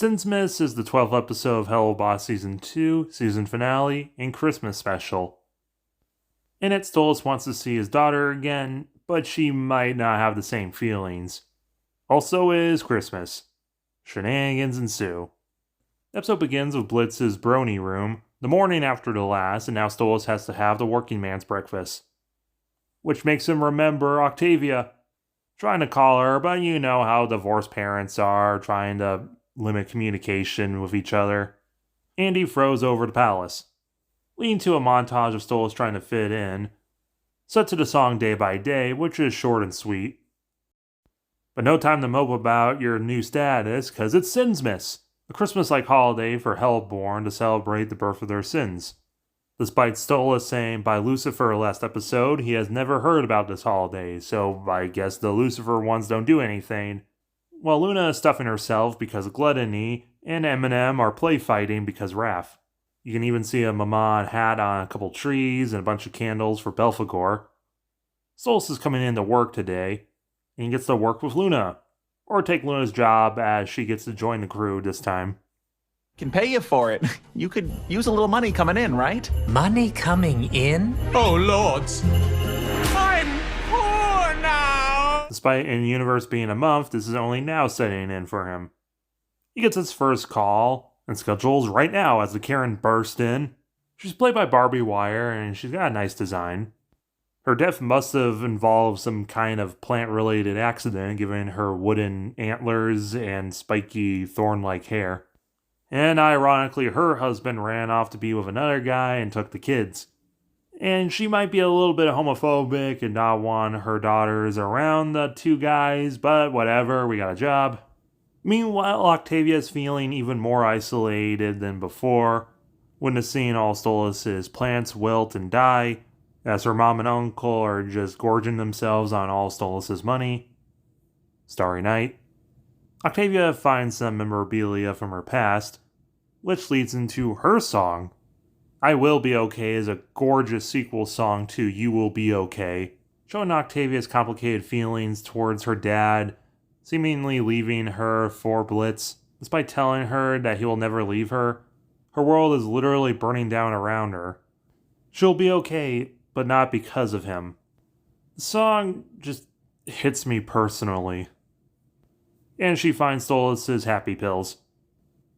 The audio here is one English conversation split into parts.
Sinsmas is the 12th episode of Helluva Season 2, season finale, and Christmas special. In it, Stolas wants to see his daughter again, but she might not have the same feelings. Also is Christmas. Shenanigans ensue. The episode begins with Blitz's brony room, the morning after the last, and now Stolas has to have the working man's breakfast. Which makes him remember Octavia. Trying to call her, but you know how divorced parents are, trying to limit communication with each other. Andy froze over the palace, leading to a montage of Stolas trying to fit in, set to the song Day by Day, which is short and sweet. But no time to mope about your new status, cause it's Sinsmas, a Christmas-like holiday for Hellborn to celebrate the birth of their sins. Despite Stolas saying by Lucifer last episode he has never heard about this holiday, so I guess the Lucifer ones don't do anything. While Luna is stuffing herself because of gluttony, and Eminem are play fighting because wrath. You can even see a Maman hat on a couple trees and a bunch of candles for Belphegor. Stolas is coming in to work today, and he gets to work with Luna, or take Luna's job as she gets to join the crew this time. Can pay you for it. You could use a little money coming in, right? Money coming in? Oh, lords. I'm poor now. Despite in-universe being a month, this is only now setting in for him. He gets his first call, and schedules right now as the Karen bursts in. She's played by Barbie Wire, and she's got a nice design. Her death must have involved some kind of plant-related accident, given her wooden antlers and spiky thorn-like hair. And ironically, her husband ran off to be with another guy and took the kids. And she might be a little bit homophobic and not want her daughters around the two guys, but whatever, we got a job. Meanwhile, Octavia is feeling even more isolated than before, witnessing all Stolas' plants wilt and die, as her mom and uncle are just gorging themselves on all Stolas' money. Starry night. Octavia finds some memorabilia from her past, which leads into her song. I Will Be Okay is a gorgeous sequel song to You Will Be Okay, showing Octavia's complicated feelings towards her dad, seemingly leaving her for Blitz, despite telling her that he will never leave her. Her world is literally burning down around her. She'll be okay, but not because of him. The song just hits me personally. And she finds Stolas' happy pills.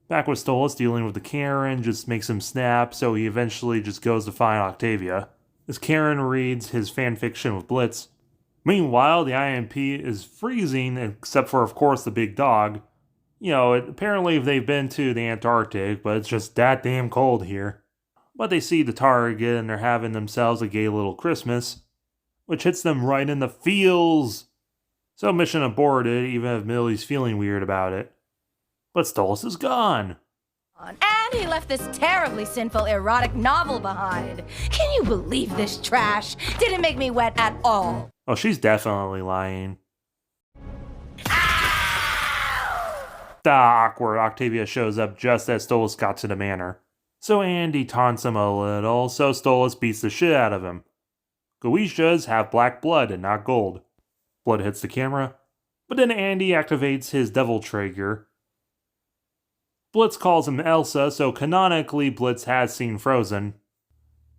Back with Stolas dealing with the Karen just makes him snap, so he eventually just goes to find Octavia, as Karen reads his fanfiction with Blitz. Meanwhile, the IMP is freezing, except for, of course, the big dog. You know, apparently they've been to the Antarctic, but it's just that damn cold here. But they see the target and they're having themselves a gay little Christmas, which hits them right in the feels. So mission aborted, even if Millie's feeling weird about it. But Stolas is gone. And he left this terribly sinful erotic novel behind. Can you believe this trash? Didn't make me wet at all. Oh, she's definitely lying. Awkward. Octavia shows up just as Stolas got to the manor. So Andy taunts him a little, so Stolas beats the shit out of him. Goetia have black blood and not gold. Blood hits the camera, but then Andy activates his devil trigger. Blitz calls him Elsa, so canonically Blitz has seen Frozen.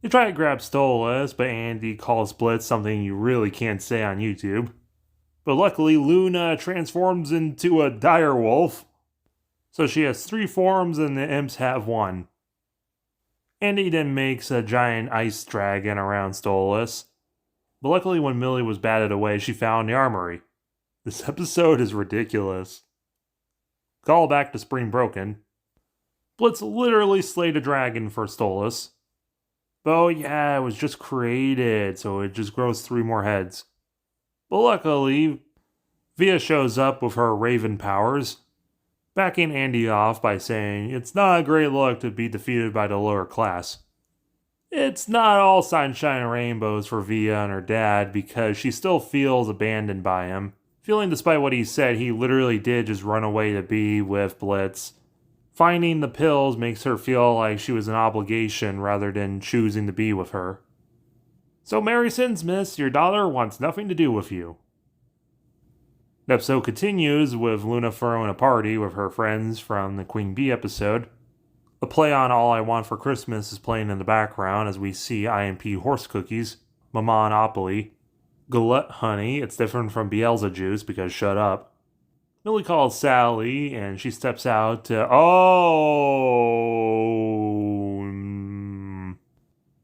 They try to grab Stolas, but Andy calls Blitz something you really can't say on YouTube. But luckily Luna transforms into a direwolf, so she has 3 forms and the imps have 1. Andy then makes a giant ice dragon around Stolas. But luckily when Millie was batted away, she found the armory. This episode is ridiculous. Call back to Spring Broken. Blitz literally slayed a dragon for Stolas. But oh yeah, it was just created, so it just grows 3 more heads. But luckily, Via shows up with her raven powers, backing Andy off by saying it's not a great look to be defeated by the lower class. It's not all sunshine and rainbows for Via and her dad because she still feels abandoned by him, feeling despite what he said he literally did just run away to be with Blitz. Finding the pills makes her feel like she was an obligation rather than choosing to be with her. So Mary Sinsmas, your daughter wants nothing to do with you. The episode continues with Luna throwing a party with her friends from the Queen Bee episode. A play on All I Want for Christmas is playing in the background as we see IMP horse cookies, Momonopoly, Galette honey, it's different from Bielsa juice because shut up. Millie calls Sally and she steps out to,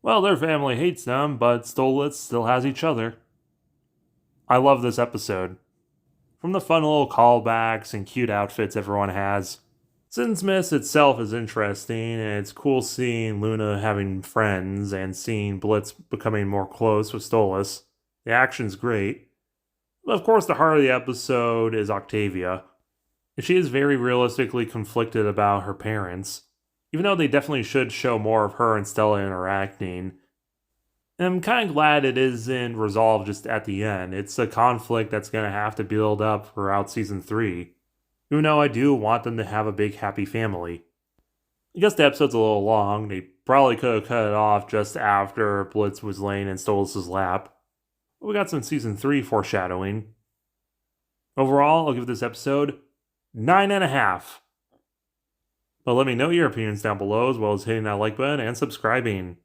well, their family hates them, but Stolitz still has each other. I love this episode. From the fun little callbacks and cute outfits everyone has. Sinsmas itself is interesting, and it's cool seeing Luna having friends and seeing Blitz becoming more close with Stolas. The action's great. But of course, the heart of the episode is Octavia. And she is very realistically conflicted about her parents, even though they definitely should show more of her and Stella interacting. And I'm kind of glad it isn't resolved just at the end. It's a conflict that's going to have to build up throughout season 3. Even though I do want them to have a big happy family. I guess the episode's a little long. They probably could have cut it off just after Blitz was laying in Stolas' lap. But we got some season 3 foreshadowing. Overall, I'll give this episode 9.5. But let me know your opinions down below, as well as hitting that like button and subscribing.